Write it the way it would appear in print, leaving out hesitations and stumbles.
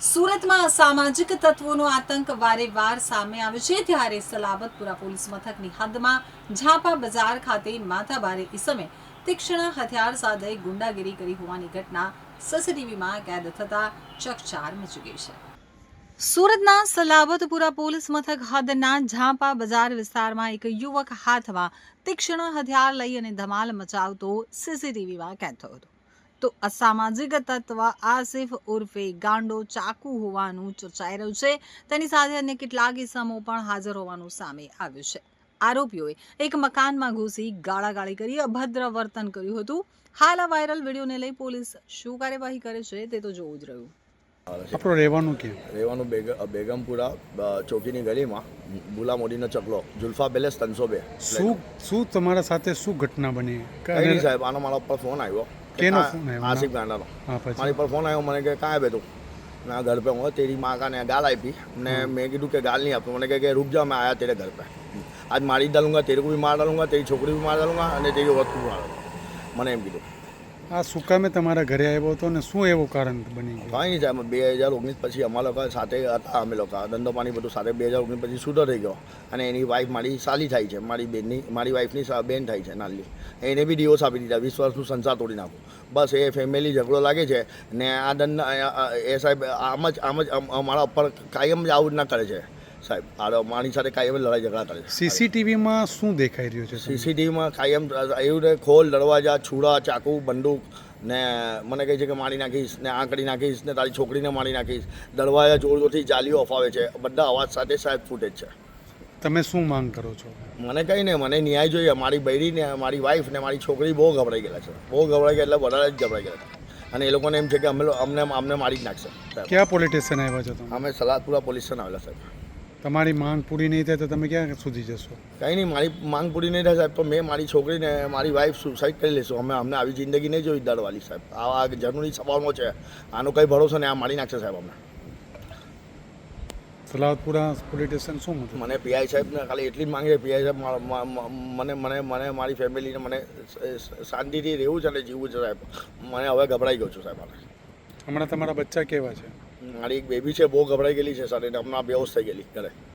સુરતમાં અસામાજિક તત્વોનો આતંક વારેવાર સામે આવે છે ત્યારે સલાબતપુરા પોલીસ મથકની હદમાં ઝાપા બજાર ખાતે માથાભારે ઈસમે તીક્ષ્ણ હથિયાર સાથે ગુંડાગીરી કરી હોવાની ઘટના સીસીટીવીમાં કેદ થતા ચકચાર મચી ગઈ છે। સુરતના સલાબતપુરા પોલીસ મથક હદના ઝાપા બજાર વિસ્તારમાં એક યુવક હાથમાં તીક્ષ્ણ હથિયાર લઈ અને ધમાલ મચાવતો સીસીટીવીમાં કેદ થયો હતો। તો અસામાજિક તત્વ આસિફ ઉર્ફે ગાંડો ચાકુ હોવાનું ચર્ચાઈ રહ્યું છે। તેની સાથે અન્ય કેટલાક ઇસમો પણ હાજર હોવાનું સામે આવ્યું છે। આરોપીઓએ એક મકાનમાં ઘૂસી ગાળાગાળી કરી અભદ્ર વર્તન કર્યું હતું। હાલ આ વાયરલ વિડીયોને લઈ પોલીસ શું કાર્યવાહી કરે છે તે તો જોવું જ રહ્યું। આપણું રહેવાનું ક્યાં? રહેવાનું બેગમપુરા ચોકીની ગલીમાં ભૂલા મોદીનો ચકલો જુલ્ફા પેલેસ 302। શું તમારા સાથે શું ઘટના બની? કઈ નહીં સાહેબ, આનો મારા ઉપર ફોન આવ્યો। કેનો ફોન આવ્યો? આસિફ ગાંડાનો। હા, પછી મારી પર ફોન આવ્યો, મને કે કાં બે તું? मैं घर पे हूँ, तेरी माँ का ने गाल आई पी ने मैं कीधु के गाल नहीं आपको। मैंने कहा कि रुक जा, मैं आया तेरे घर पे, आज मारी डालूंगा, तेरे को भी मार डालूंगा, तेरी छोकरी भी मार डालूंगा અને तेरी औरत को भी मार डालूंगा। મને એમ કીધું। આ શું કામે તમારા ઘરે આવ્યો હતો ને શું એવું કારણ બની ગયું? કાંઈ નહીં સાહેબ, 2019 પછી અમારા લોકો સાથે હતા, અમે લોકો ધંધો પાણી બધું સાથે। 2019 પછી છૂટો થઈ ગયો અને એની વાઈફ મારી સાલી થાય છે, મારી વાઈફની બેન થાય છે નાની। એને બી ડિવોર્સ આપી દીધા, 20 વર્ષનું સંસાર તોડી નાખું। બસ એ ફેમિલી ઝઘડો લાગે છે ને આ ધંધા એ સાહેબ આમ જ અમારા ઉપર કાયમ જ આવું જ ના કરે છે સાહેબ। આ મારી સાથે કાયમ લડાઈ ઝઘડા કરે છે। સીસીટીવીમાં શું દેખાઈ રહ્યું છે? સીસીટીવીમાં કાયમ એવું ને ખોલ, દરવાજા, છૂડા, ચાકુ, બંદૂક ને મને કહે છે કે મારી નાખીશ ને આ કરી નાખીશ ને તારી છોકરીને મારી નાખીશ। દરવાજા જોર જોરથી જાલીઓ અફાવે છે, બધા અવાજ સાથે સાહેબ ફૂટેજ છે। તમે શું માંગ કરો છો? મને કંઈ નહીં, મને ન્યાય જોઈએ। મારી બૈરી ને મારી વાઈફ ને મારી છોકરી બહુ ગભરાઈ ગયેલા છે, બહુ ગભરાઈ ગયા એટલે વધારે જ ગભરાઈ ગયા હતા અને એ લોકોને એમ છે કે અમને મારી જ નાખશે સાહેબ। ક્યાં પોલીસ સ્ટેશન આવ્યા છો તમે? અમે સલાદપુરા પોલીસ સ્ટેશન આવેલા સાહેબ। તમારી માંગ પૂરી નહીં થાય તો તમે ક્યાં સુધી જશો? કંઈ નહીં, મારી માંગ પૂરી નહીં થાય સાહેબ તો મેં મારી છોકરીને મારી વાઈફ સુસાઇડ કરી લઈશું। અમને આવી જિંદગી નહીં જોઈ દરવાળી સાહેબ। આ જરૂરી સવાલનો છે, આનો કંઈ ભરોસો નહીં, આ મારી નાખશે સાહેબ અમને। સલાવતપુરા પોલીસ સ્ટેશન શું મતલબ? મને પીઆઈ સાહેબને ખાલી એટલી જ માંગે, પીઆઈ સાહેબ મને મારી ફેમિલીને મને શાંતિથી રહેવું છે અને જીવવું છે સાહેબ। મને હવે ગભરાઈ ગયો છું સાહેબ। હમણાં તમારા બચ્ચા કેવા છે? મારી એક બેબી છે, બહુ ગભરાઈ ગયેલી છે સર, એને હમણાં બેહોશ થઈ ગયેલી ઘરે।